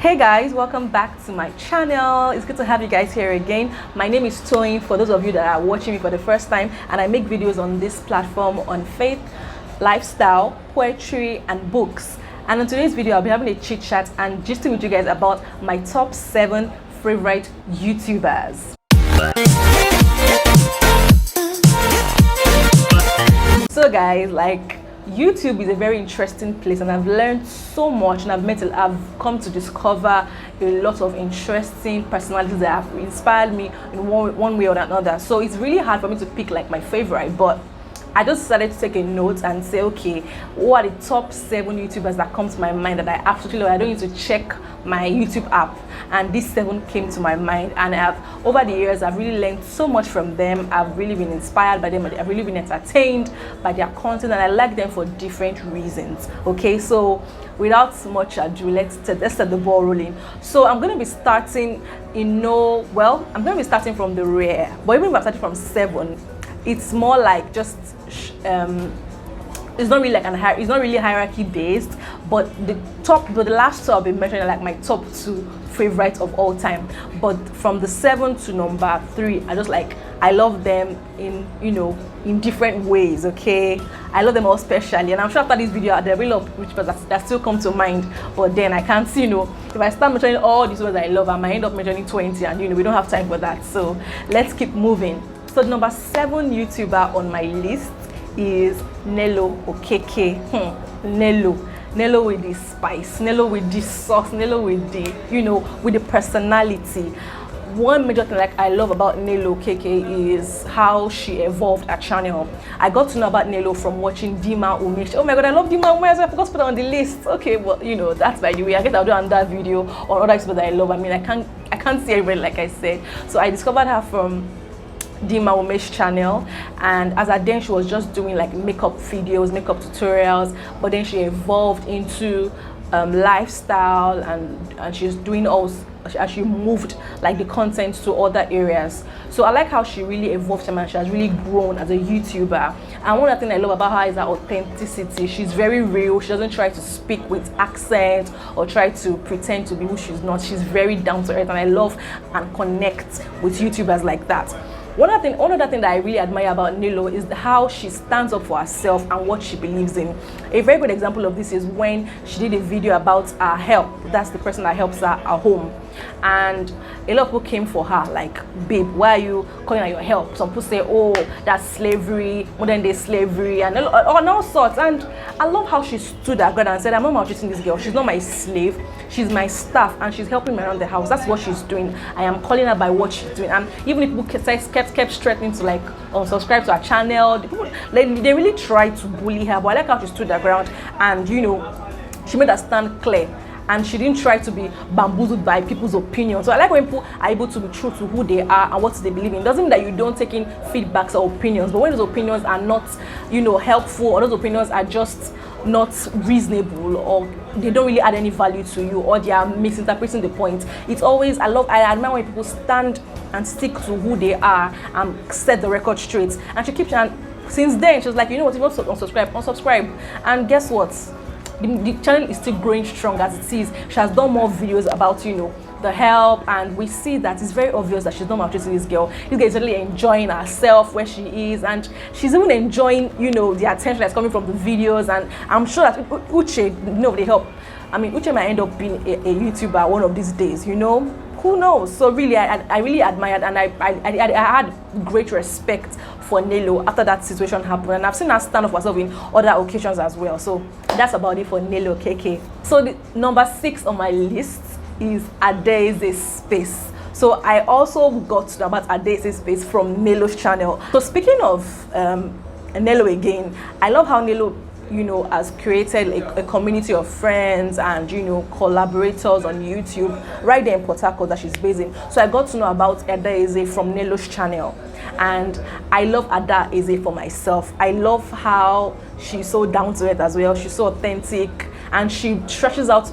Hey guys, welcome back to my channel. It's good to have you guys here again. My name is Toyin, for those of you that are watching me for the first time, and I make videos on this platform on faith, lifestyle, poetry and books. And in today's video I'll be having a chit chat and gisting with you guys about my top 7 favorite YouTubers. So guys, YouTube is a very interesting place, and I've learned so much, and I've come to discover a lot of interesting personalities that have inspired me in one way or another. So it's really hard for me to pick like my favorite, but I just decided to take a note and say, okay, what are the top 7 YouTubers that come to my mind that I absolutely love? I don't need to check my YouTube app, and these 7 came to my mind, and over the years I've really learned so much from them. I've really been inspired by them, I've really been entertained by their content, and I like them for different reasons. Okay, so without much ado, let's set the ball rolling. So I'm going to be starting I'm going to be starting from the rear, but even if I'm starting from 7, it's more like just it's not really like it's not really hierarchy based, but the last 2 I'll be mentioning like my top 2 favorites of all time. But from the 7 to number 3, I love them in different ways. Okay, I love them all specially, and I'm sure after this video there will be a lot of YouTubers that still come to mind, but then I can't see, if I start mentioning all these ones I love, I might end up mentioning 20, and we don't have time for that. So let's keep moving. So the number 7 YouTuber on my list is Nello Okeke. Nello with the spice, Nello with the sauce, Nello with the, with the personality. One major thing I love about Nello Okeke is how she evolved her channel. I got to know about Nello from watching Dima Umesh. Oh my god, I love Dima Umesh, I forgot to put her on the list. Okay, well, that's by the way. I guess I'll do another video on other people that I love. I mean, I can't see everybody like I said. So I discovered her from Dima Umesh channel, and as then she was just doing like makeup videos, makeup tutorials, but then she evolved into lifestyle, and she's doing as she moved like the content to other areas. So I like how she really evolved and she has really grown as a YouTuber. And one of the things I love about her is her authenticity. She's very real. She doesn't try to speak with accent or try to pretend to be who she's not. She's very down to earth, and I love and connect with YouTubers like that. One other thing that I really admire about Nello is how she stands up for herself and what she believes in. A very good example of this is when she did a video about her help. That's the person that helps her at home. And a lot of people came for her, like, babe, why are you calling her your help? Some people say, oh, that's slavery, modern day slavery, and all sorts. And I love how she stood her ground and said, I'm not maltreating this girl. She's not my slave. She's my staff, and she's helping me around the house. That's what she's doing. I am calling her by what she's doing. And even if people kept threatening to unsubscribe to her channel, they really tried to bully her. But I like how she stood her ground, and she made her stand clear. And she didn't try to be bamboozled by people's opinions. So I like when people are able to be true to who they are and what they believe in. It doesn't mean that you don't take in feedbacks or opinions, but when those opinions are not, helpful, or those opinions are just not reasonable, or they don't really add any value to you, or they are misinterpreting the point. It's always, I admire when people stand and stick to who they are and set the record straight. And she keeps, and since then she's like, if you want to unsubscribe. And guess what? The channel is still growing strong as it is. She has done more videos about the help, and we see that it's very obvious that she's not maltreating this girl. This girl is really enjoying herself where she is, and she's even enjoying the attention that's coming from the videos. And I'm sure that Uche, they help. I mean, Uche might end up being a YouTuber one of these days, who knows? So really, I really admired, and I had great respect for Nello after that situation happened, and I've seen her stand up for herself in other occasions as well. So that's about it for Nello Okeke. So the number 6 on my list is Adaeze Space. So I also got to know about Adaeze Space from Nello's channel. So speaking of Nello again, I love how Nello has created a community of friends and collaborators on YouTube right there in Port Harcourt that she's based in. So I got to know about Adaeze from Nello's channel, and I love Adaeze for myself. I love how she's so down to earth as well. She's so authentic, and she stretches out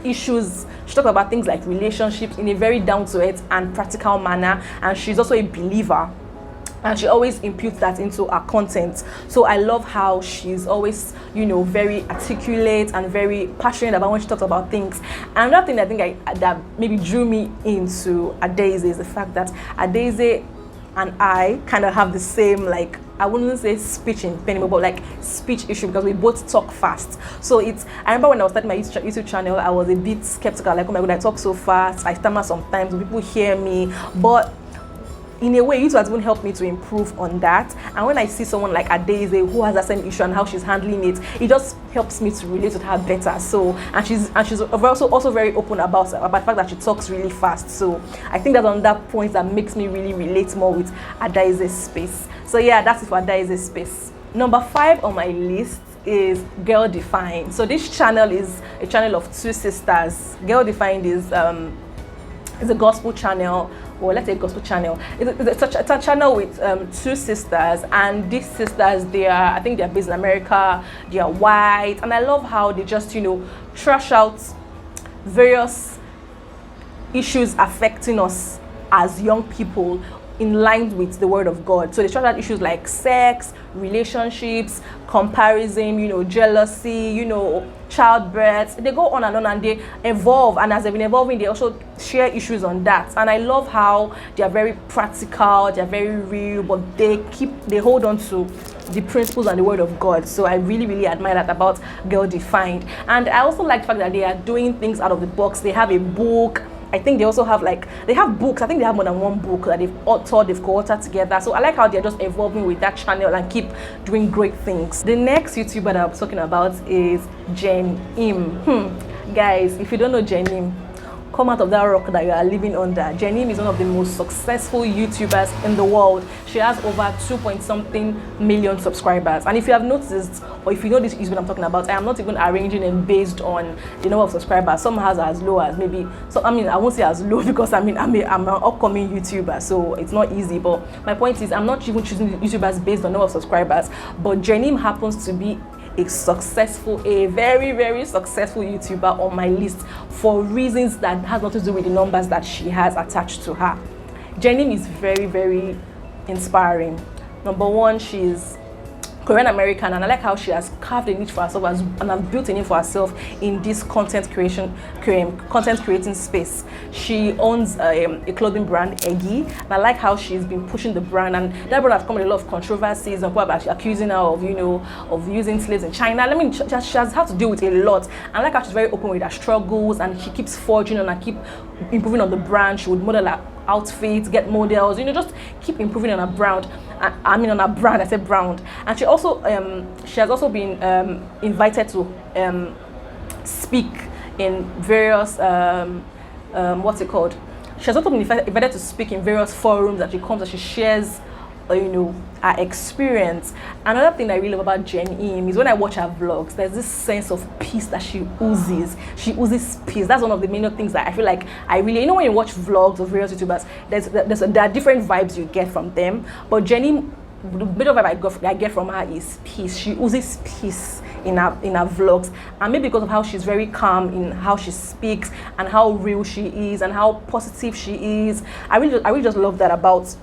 issues. She talks about things like relationships in a very down to earth and practical manner, and she's also a believer. and she always imputes that into her content. So I love how she's always, you know, very articulate and very passionate about when she talks about things. And another thing I think that maybe drew me into Adaeze is the fact that Adaeze and I kind of have the same, like, I wouldn't say speech impediment, but like speech issue, because we both talk fast. So I remember when I was starting my YouTube channel, I was a bit skeptical, like, oh my god, I talk so fast, I stammer sometimes, people hear me. But in a way, YouTube has even helped me to improve on that. And when I see someone like Adaeze who has that same issue and how she's handling it, it just helps me to relate with her better. So, and she's also very open about the fact that she talks really fast. So I think that's on that point that makes me really relate more with Adaeze's space. So yeah, that's it for Adaeze's space. Number 5 on my list is Girl Defined. So this channel is a channel of 2 sisters. Girl Defined is a gospel channel, or let's say gospel channel. It's a channel with 2 sisters, and these sisters, I think they're based in America, they are white, and I love how they just, you know, trash out various issues affecting us as young people in line with the word of God. So they trash out issues like sex, relationships, comparison, you know, jealousy, you know, childbirth. They go on and they evolve, and as they've been evolving, they also share issues on that. And I love how they are very practical, they're very real, but they hold on to the principles and the word of God. So I really admire that about Girl Defined. And I also like the fact that they are doing things out of the box. They have a book. I think they also have they have books. I think they have more than one book that they've co-authored together. So I like how they're just evolving with that channel and keep doing great things. The next YouTuber that I'm talking about is YEMMIE. Guys, if you don't know YEMMIE, come out of that rock that you are living under. YEMMIE is one of the most successful YouTubers in the world. She has over 2-point-something million subscribers. And if you have noticed, or if you know this YouTuber I'm talking about, I am not even arranging them based on the number of subscribers. Some has as low as maybe, so I mean, I won't say as low because I'm an upcoming YouTuber, so it's not easy. But my point is, I'm not even choosing YouTubers based on number of subscribers, but YEMMIE happens to be a very successful YouTuber on my list for reasons that has nothing to do with the numbers that she has attached to her. YEMMIE is very inspiring. Number 1, she's Korean American, and I like how she has carved a niche for herself and has built a name for herself in this content creating space. She owns a clothing brand, e.t.c, and I like how she's been pushing the brand, and that brand has come with a lot of controversies and people are accusing her of, you know, of using slaves in China. I mean, she has had to deal with a lot. I like how she's very open with her struggles, and she keeps forging on and keep improving on the brand. She would model her outfits, get models, you know, just keep improving on her brand. On her brand, I said brand. And she has also been invited to speak in various what's it called? She has also been invited to speak in various forums that she comes and she shares, you know, her experience. Another thing I really love about YEMMIE is when I watch her vlogs, there's this sense of peace that she oozes. She oozes peace. That's one of the main things that I feel like you know, when you watch vlogs of various YouTubers, there are different vibes you get from them. But YEMMIE, the bit of vibe I get from her is peace. She oozes peace in her vlogs, and maybe because of how she's very calm in how she speaks and how real she is and how positive she is. I really just love that about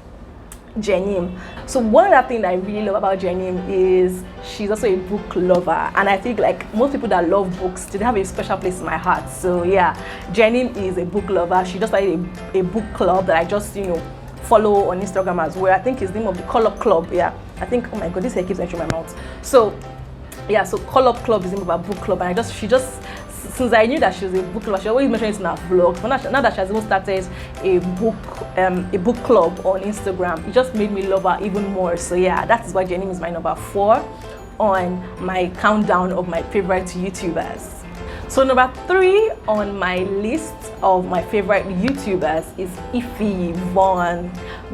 YEMMIE. So one other thing that I really love about YEMMIE is she's also a book lover, and I think like most people that love books, they have a special place in my heart. So yeah, YEMMIE is a book lover. She just started a book club that I just, you know, follow on Instagram as well. I think it's the name of the Call Up Club. Yeah, I think, oh my god, this hair keeps entering my mouth. So yeah, so Call Up Club is the name of our book club, and since I knew that she was a book lover, she always mentioned it in her vlogs. But now that she has even started a book club on Instagram, it just made me love her even more. So yeah, that is why YEMMIE is my number 4 on my countdown of my favorite YouTubers. So number 3 on my list of my favorite YouTubers is Yvonne.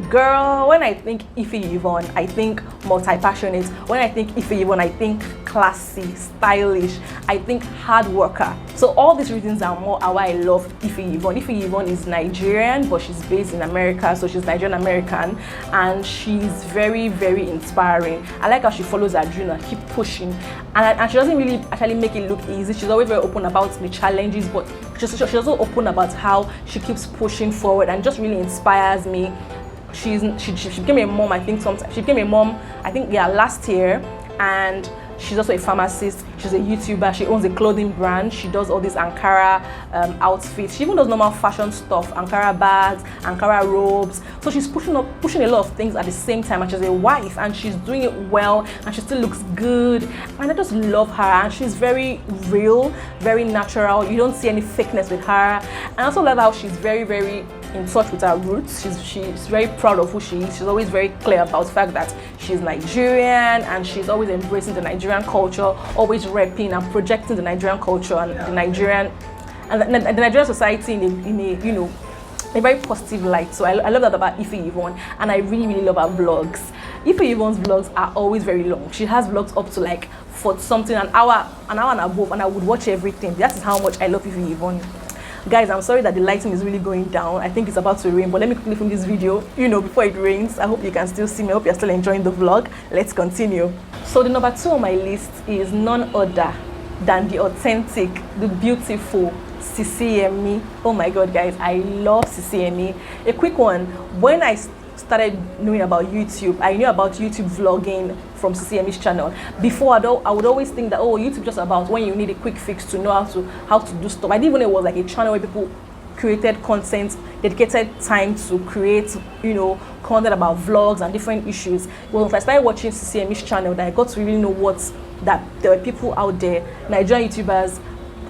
Girl, when I think Yvonne, I think multi-passionate. When I think Yvonne, I think classy, stylish, I think hard worker. So all these reasons are more how I love Yvonne. Yvonne is Nigerian, but she's based in America, so she's Nigerian American, and she's very inspiring. I like how she follows her dream and keep pushing, and she doesn't really actually make it look easy. She's always very open about the challenges, but she's also open about how she keeps pushing forward and just really inspires me. she became a mom, I think sometime. She became a mom, I think, yeah, last year. And she's also a pharmacist. She's a YouTuber. She owns a clothing brand. She does all these Ankara outfits. She even does normal fashion stuff, Ankara bags, Ankara robes. So she's pushing a lot of things at the same time. And she's a wife, and she's doing it well, and she still looks good. And I just love her. And she's very real, very natural. You don't see any fakeness with her. And I also love how she's very, very in touch with her roots. She's very proud of who she is. She's always very clear about the fact that she's Nigerian, and she's always embracing the Nigerian culture, always repping and projecting the Nigerian culture and the Nigerian society in a you know, a very positive light. So I love that about Ife Yvonne, and I really, really love her vlogs. Ife Yvonne's vlogs are always very long. She has vlogs up to like for something an hour and above, and I would watch everything. That is how much I love Ife Yvonne. Guys, I'm sorry that the lighting is really going down. I think it's about to rain, but let me quickly film this video, you know, before it rains. I hope you can still see me. I hope you're still enjoying the vlog. Let's continue. So the number 2 on my list is none other than the authentic, the beautiful SISI YEMMIE. Oh my god, guys, I love SISI YEMMIE. A quick one, when I started knowing about YouTube, I knew about YouTube vlogging from SISI YEMMIE's channel. Before, I would always think that, oh, YouTube just about when you need a quick fix to know how to do stuff. I didn't even know it was like a channel where people created content, dedicated time to create, you know, content about vlogs and different issues. Well, if I started watching SISI YEMMIE's channel, that I got to really know that there were people out there, Nigerian YouTubers,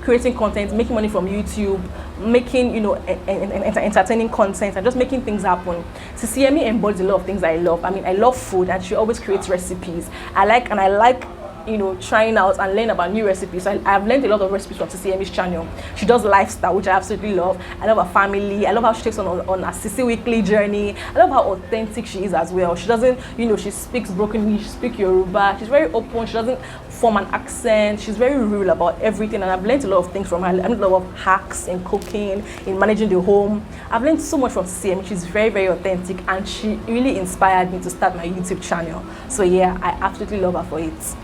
creating content, making money from YouTube, making, you know, entertaining content, and just making things happen. SISI YEMMIE embodies a lot of things I love. I mean, I love food, and she always creates recipes. I like, you know, trying out and learn about new recipes. So I've learned a lot of recipes from SISI YEMMIE's channel. She does lifestyle, which I absolutely love. I love her family. I love how she takes on a SISI weekly journey. I love how authentic she is as well. She doesn't, you know, she speaks broken English, she speaks Yoruba. She's very open. She doesn't form an accent. She's very real about everything, and I've learned a lot of things from her. I've learned a lot of hacks in cooking, in managing the home. I've learned so much from SISI YEMMIE. She's very, very authentic, and she really inspired me to start my YouTube channel. So yeah, I absolutely love her for it.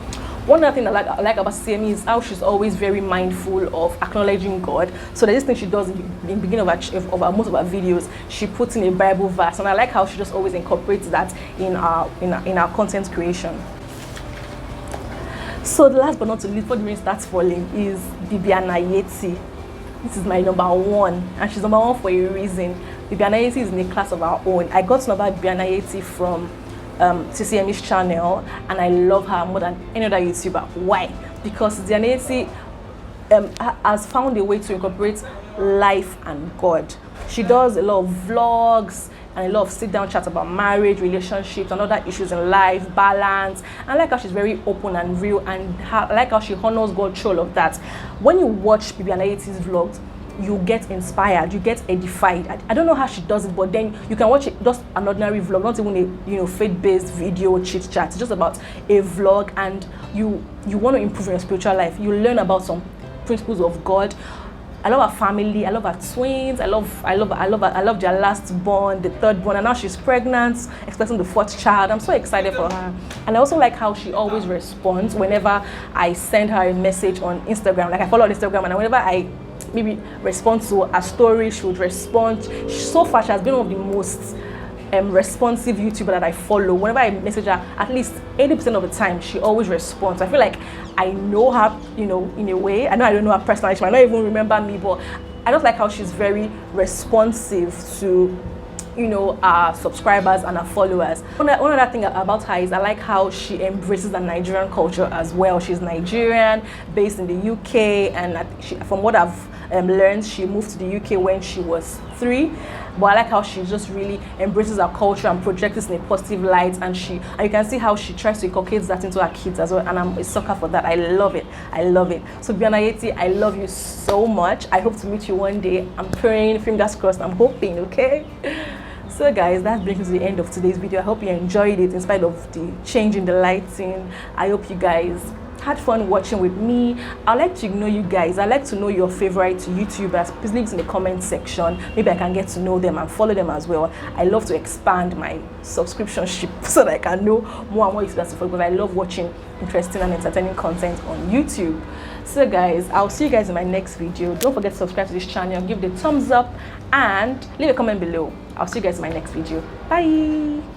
One other thing I like about SISI YEMMIE is how she's always very mindful of acknowledging God. So there's this thing she does in the beginning of most of her videos. She puts in a Bible verse, and I like how she just always incorporates that in our content creation. So the last but not least, before the rain starts falling, is BIBIANA YETTY. This is my number 1, and she's number 1 for a reason. BIBIANA YETTY is in a class of her own. I got to know about BIBIANA YETTY from SISI YEMMIE's channel, and I love her more than any other YouTuber. Why? Because BIBIANA YETTY has found a way to incorporate life and God. She does a lot of vlogs and a lot of sit-down chats about marriage, relationships, and other issues in life, balance. I like how she's very open and real, and I like how she honors God through all of that. When you watch BIBIANA YETTY's vlogs, you get inspired, you get edified. I don't know how she does it, but then you can watch it, just an ordinary vlog, not even a, you know, faith-based video chit chat. It's just about a vlog, and you want to improve your spiritual life. You learn about some principles of God. I love her family. I love her twins. I love their last born, the third born, and now she's pregnant, expecting the 4th child. I'm so excited for her. And I also like how she always responds whenever I send her a message on Instagram. Like, I follow on Instagram, and whenever I maybe respond to a story, she would respond. So far, she has been one of the most responsive YouTuber that I follow. Whenever I message her, at least 80% of the time, she always responds. I feel like I know her, you know, in a way. I know I don't know her personally. She might not even remember me, but I just like how she's very responsive to, you know, our subscribers and our followers. One other thing about her is I like how she embraces the Nigerian culture as well. She's Nigerian, based in the UK, and from what I've learned, she moved to the UK when she was 3. But I like how she just really embraces her culture and projects this in a positive light, and you can see how she tries to inculcate that into her kids as well, and I'm a sucker for that. I love it. I love it. So BIBIANA YETTY, I love you so much. I hope to meet you one day. I'm praying, fingers crossed, I'm hoping, okay? So guys, that brings us to the end of today's video. I hope you enjoyed it in spite of the change in the lighting. I hope you guys had fun watching with me. I'd like to know you guys. I'd like to know your favorite YouTubers. Please leave it in the comment section. Maybe I can get to know them and follow them as well. I love to expand my subscriptionship so that I can know more and more YouTubers to follow, because I love watching interesting and entertaining content on YouTube. So guys, I'll see you guys in my next video. Don't forget to subscribe to this channel, give it a thumbs up, and leave a comment below. I'll see you guys in my next video. Bye.